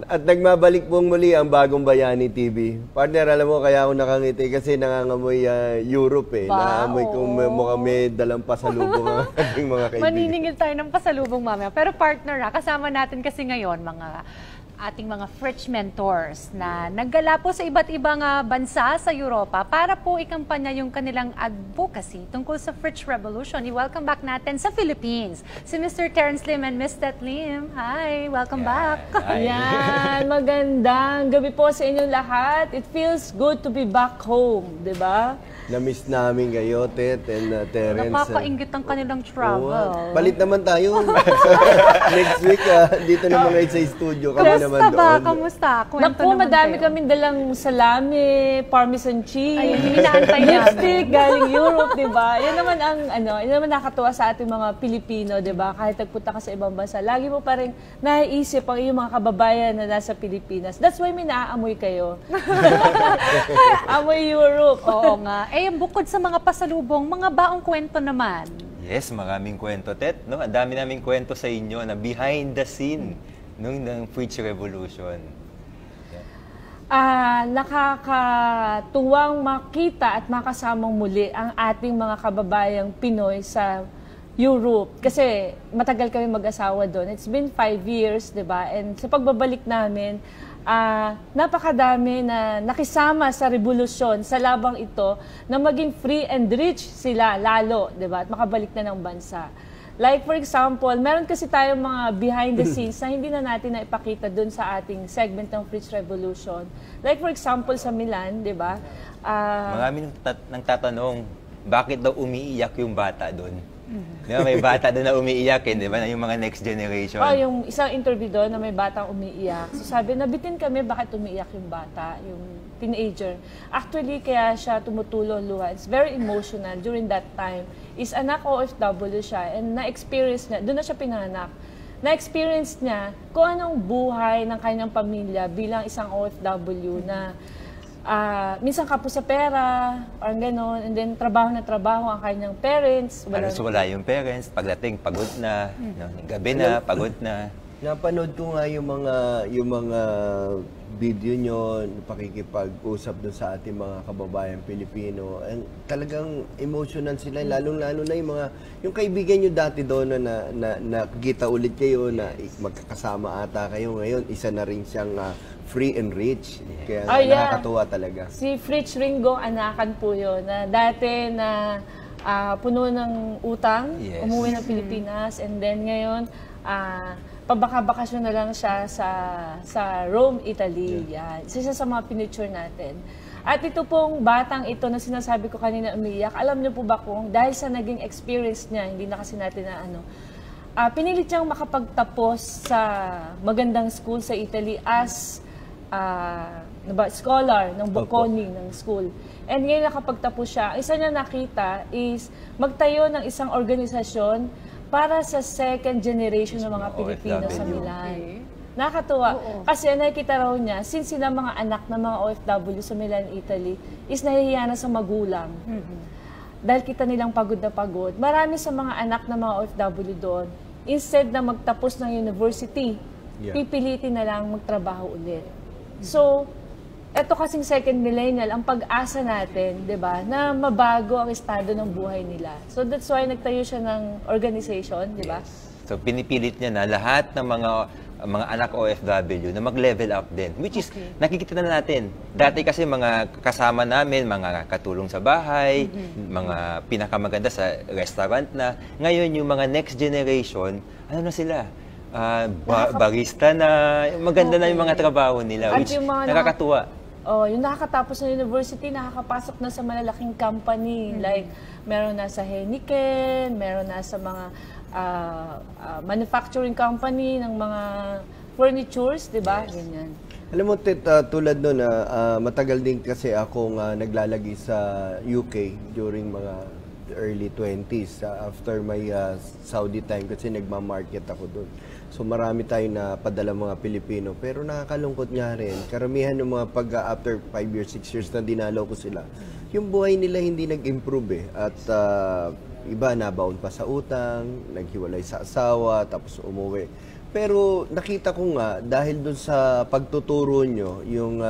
At nagmabalik pong muli ang Bagong Bayani TV. Partner, alam mo, kaya ako nakangiti kasi nangangamoy Europe eh. Naamoy ko mukhang may dalang pasalubong ang ating mga kaibigan. Maniningil tayo ng pasalubong mamaya. Pero partner, kasama natin kasi ngayon ating mga Fritch mentors na naggala po sa iba't ibang bansa sa Europa para po ikampanya yung kanilang advocacy tungkol sa Fritch Revolution. I-welcome back natin sa Philippines si Mr. Terence Lim and Ms. Tet Lim. Hi! Welcome back! Yan! Magandang gabi po sa inyong lahat. It feels good to be back home, di ba? Na-miss namin kayo, Tet and Terence. Napakaingit ang kanilang travel. Palit naman tayo. Next week, dito naman ngayon sa studio. Kami naman Kamusta ba? doon. Kamusta? Kwento Naku, naman madami kayo. kaming dalang salami, parmesan cheese, Ayun, yung inaantay namin. lipstick galing Europe, di ba? Yan naman ang yan naman nakatuwa sa ating mga Pilipino, di ba? Kahit nagpunta ka sa ibang bansa, lagi mo pa rin naiisip ang iyong mga kababayan na nasa Pilipinas. That's why may naaamoy kayo. Amoy Europe. Oo nga. Bukod sa mga pasalubong, mga baong kwento naman. Yes, maraming kwento, Tet. No? Ang dami naming kwento sa inyo na behind the scene ng Fritch Revolution. Nakakatuwang makita at makasamang muli ang ating mga kababayang Pinoy sa Europe. Kasi matagal kami mag-asawa doon. It's been 5 years, di ba? And sa pagbabalik namin, napakadami na nakisama sa revolusyon, sa labang ito, na maging free and rich sila lalo, di ba? At makabalik na ng bansa. Like for example, meron kasi tayong mga behind the scenes na hindi na natin naipakita dun sa ating segment ng Fritch Revolution. Like for example sa Milan, di ba? Marami nang tatanong, bakit daw umiiyak yung bata doon? Diba, may bata doon na umiiyak, di ba? Yung mga next generation. Yung isang interview doon na may batang umiiyak. So sabi, nabitin kami bakit umiiyak yung bata, yung teenager. Actually, kaya siya tumutulo-luha. It's very emotional during that time. Is anak OFW siya and na-experience niya, doon na siya pinanganak. Na-experience niya kung anong buhay ng kanyang pamilya bilang isang OFW na minsan kapos sa pera, parang gano'n, and then trabaho na trabaho ang kanyang parents. Wala yung parents, pagdating pagod na, gabi na, pagod na. Napanood ko nga yung mga video nyo, pakikipag-usap doon sa ating mga kababayan Pilipino. And talagang emotional sila, lalong-lalo na yung kaibigan nyo dati doon na nakikita ulit kayo, na magkakasama ata kayo ngayon, isa na rin siyang free and rich. Kaya nakakatuwa talaga. Si Fritch Ringo, anakan po yun, na dati na puno ng utang, umuwi ng Pilipinas, and then ngayon, pabaka-bakasyon na lang siya sa Rome, Italy. Yan. Isa sa mga pinicture natin. At ito pong batang ito na sinasabi ko kanina umiiyak, alam niyo po ba kung dahil sa naging experience niya, hindi na kasi natin na pinilit niyang makapagtapos sa magandang school sa Italy as scholar ng Bocconi ng school. And ngayon nakapagtapos siya, isa niya nakita is magtayo ng isang organisasyon para sa second generation ng mga Pilipino sa Milan. Nakakatuwa. Kasi nakikita raw niya, since sila mga anak ng mga OFW sa Milan, Italy, is nahihiya na sa magulang. Dahil kita nilang pagod na pagod. Marami sa mga anak ng mga OFW doon, instead na magtapos ng university, pipilitin na lang magtrabaho ulit. So, eto kasing second millennial, ang pag-asa natin, di ba, na mabago ang estado ng buhay nila. So that's why nagtayo siya ng organization, di ba? So pinipilit niya na lahat ng mga anak OFW na mag-level up din. Which is, nakikita na natin. Dati kasi mga kasama namin, mga katulong sa bahay, mga pinakamaganda sa restaurant na. Ngayon yung mga next generation, ano na sila? Barista na, maganda na yung mga trabaho nila. Which nakakatuwa. Yung nakakatapos ng university, nakakapasok na sa malalaking company. Like, meron na sa Heineken, meron na sa mga manufacturing company ng mga furnitures, di ba? Ganyan. Alam mo, Tet, tulad nun, matagal din kasi akong naglalagi sa UK during mga early 20s after my Saudi time kasi nagmamarket ako doon. So marami tayong napadala mga Pilipino. Pero nakakalungkot nga rin. Karamihan ng mga after 5 years, 6 years na dinalaw ko sila, yung buhay nila hindi nag-improve eh. At iba nabaon pa sa utang, naghiwalay sa asawa, tapos umuwi. Pero nakita ko nga, dahil dun sa pagtuturo nyo, yung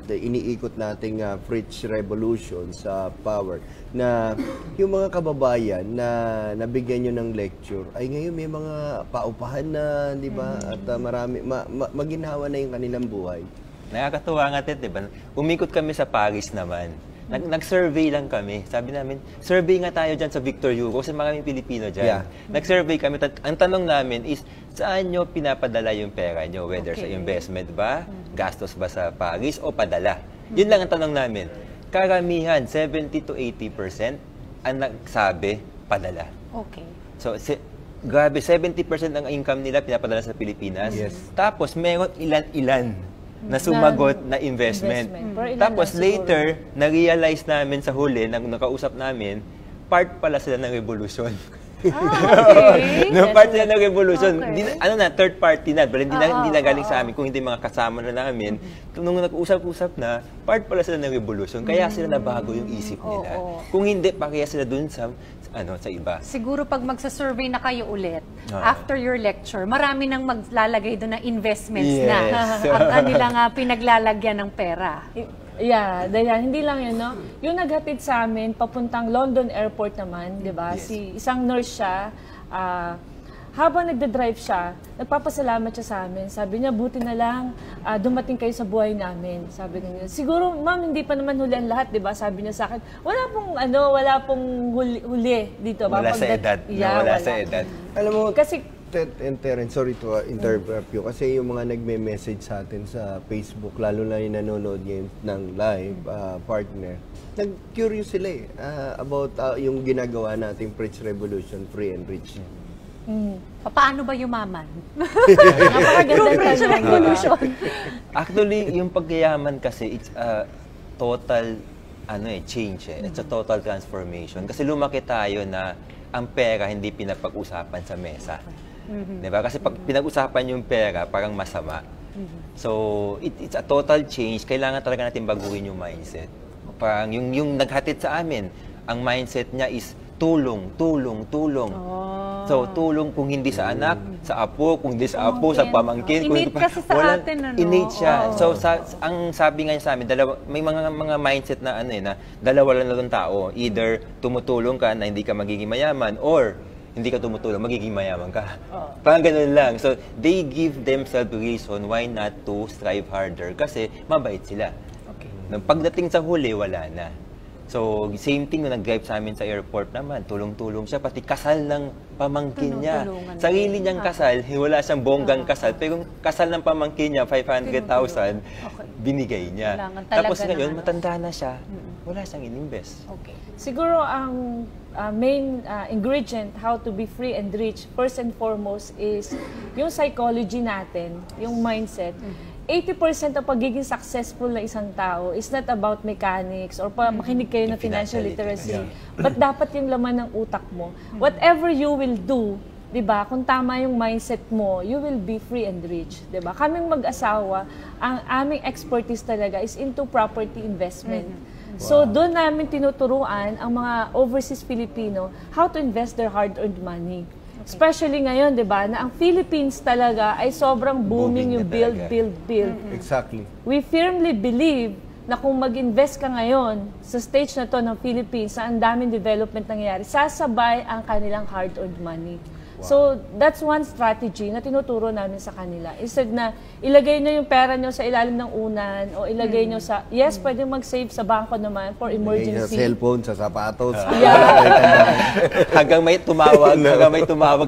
iniikot nating French Revolution sa power, na yung mga kababayan na nabigyan nyo ng lecture, ay ngayon may mga paupahan na, di ba? At marami, maginhawa na yung kanilang buhay. Nakakatuwa nga, di ba? Umikot kami sa Paris naman. Nag-survey lang kami. Sabi namin, survey nga tayo dyan sa Victor Hugo kasi maraming Pilipino dyan. Yeah. Nag-survey kami. Ang tanong namin is, saan nyo pinapadala yung pera nyo? Whether sa investment ba, gastos ba sa Paris, o padala? Yun lang ang tanong namin. Karamihan, 70 to 80% ang nagsabi, padala. Okay. So, grabe, 70% ang income nila pinapadala sa Pilipinas. Yes. Tapos, meron ilan-ilan na sumagot na investment. Pero ilan Tapos lang siguro. later, na-realize namin sa huli, nang nakausap namin, part pala sila ng revolusyon. Okay. No, part sila ng revolusyon. Okay. Third party na. But hindi na galing sa amin, kung hindi mga kasama na namin. Nung nag-usap-usap na, part pala sila ng revolusyon. Kaya sila nabago yung isip nila. Kung hindi, pakiya sila dun sa iba. Siguro pag magsa-survey na kayo ulit, after your lecture, marami nang maglalagay doon na investments Yes. na ang kanilang pinaglalagyan ng pera. Yeah, Dayan, hindi lang yun, no? Yung naghatid sa amin, papuntang London Airport naman, di ba? Yes. Isang nurse siya, habang nagda-drive siya, nagpapasalamat siya sa amin. Sabi niya, buti na lang dumating kayo sa buhay namin. Sabi niya, siguro, ma'am, hindi pa naman huli ang lahat, di ba? Sabi niya sa akin, wala pong huli dito. Wala sa edad. Yeah, wala sa edad. Alam mo, Kasi, Terence, sorry to interrupt you. Kasi yung mga nagme-message sa atin sa Facebook, lalo na yung nanonood ngayon ng live, partner, nag-curious sila about yung ginagawa nating French Revolution, Free and Rich. Paano ba yumaman? napakaganda French tanong. Revolution. Actually, yung pagyayaman kasi, it's a total change. It's a total transformation. Kasi lumaki tayo na ang pera hindi pinapag-usapan sa mesa. Diba? Kasi pag pinag-usapan yung pera, parang masama. So, it's a total change. Kailangan talaga natin baguhin yung mindset. Parang yung naghatid sa amin, ang mindset niya is tulong, tulong, tulong. So, tulong kung hindi sa anak, sa apo, kung hindi sa apo, sa pamangkin. Innate kasi sa atin, Innate siya. So, ang sabi nga niya sa amin, may mga mindset na na dalawa lang na tao. Either tumutulong ka na hindi ka magiging mayaman, or hindi ka tumutulong, magiging mayaman ka. Parang ganun lang. So, they give themselves reason why not to strive harder kasi mabait sila. Okay. Nung pagdating sa huli, wala na. So, same thing nung nag-drive sa amin sa airport naman. Tulong-tulong siya, pati kasal ng pamangkin niya. Tulungan Sarili niyang kasal, wala siyang bonggang kasal. Pero yung kasal ng pamangkin niya, 500,000, binigay niya. Kailangan talaga Tapos ngayon, ng matanda na siya, wala siyang ininvest. Okay. Siguro ang main ingredient how to be free and rich, first and foremost, is yung psychology natin, yung mindset. 80% ng pagiging successful na isang tao is not about mechanics or makinig kayo ng financial literacy. But dapat yung laman ng utak mo. Whatever you will do, 'di ba? Kung tama yung mindset mo, you will be free and rich, 'di ba? Kaming mag-asawa, ang aming expertise talaga is into property investment. So doon namin tinuturuan ang mga overseas Filipino how to invest their hard-earned money. Especially ngayon, 'di ba, na ang Philippines talaga ay sobrang booming yung na build, talaga. build. Exactly. We firmly believe na kung mag-invest ka ngayon sa stage na to ng Philippines, sa ang daming development nangyayari, sasabay ang kanilang hard-earned money. So, that's one strategy na tinuturo namin sa kanila. Instead na ilagay nyo yung pera nyo sa ilalim ng unan o ilagay nyo sa, yes, pwede mag-save sa bangko naman for Sa emergency. cellphone, sa sapatos. hanggang may tumawag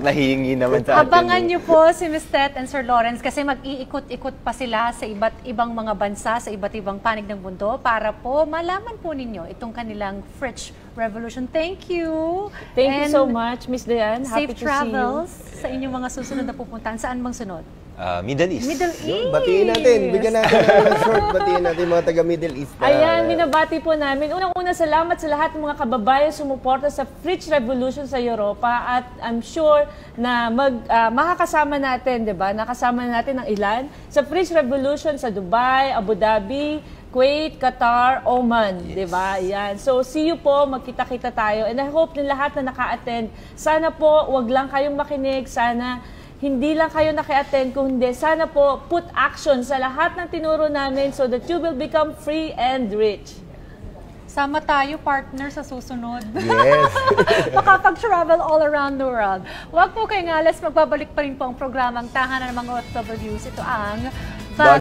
na hihingi naman sa atin. Abangan niyo po si Ms. Tet and Sir Lawrence kasi mag-iikot-ikot pa sila sa iba't ibang mga bansa, sa iba't ibang panig ng mundo para po malaman po ninyo itong kanilang French Revolution. Thank you. Thank you And so much, Miss Dayan. Safe Happy to see you. travels sa inyong mga susunod na pupuntahan. Saan bang sunod? Middle East. Middle East. Batiin natin. Bigyan natin ng short. Batiin natin mga taga Middle East. Ayan, binabati po namin. Unang-una, salamat sa lahat ng mga kababayan sumuporta sa French Revolution sa Europa at I'm sure na makakasama natin, 'di ba? Nakasama natin ang ilan sa French Revolution sa Dubai, Abu Dhabi, Kuwait, Qatar, Oman, di ba? Yan. So, see you po, magkita-kita tayo. And I hope na lahat na naka-attend, sana po, wag lang kayong makinig, sana hindi lang kayo naki-attend, kundi sana po, put action sa lahat ng tinuro namin so that you will become free and rich. Sama tayo, partner, sa susunod. Yes. Makapag-travel all around the world. Huwag po kayong alas, magbabalik pa rin po ang programang Tahanan ng mga OFWs. Ito ang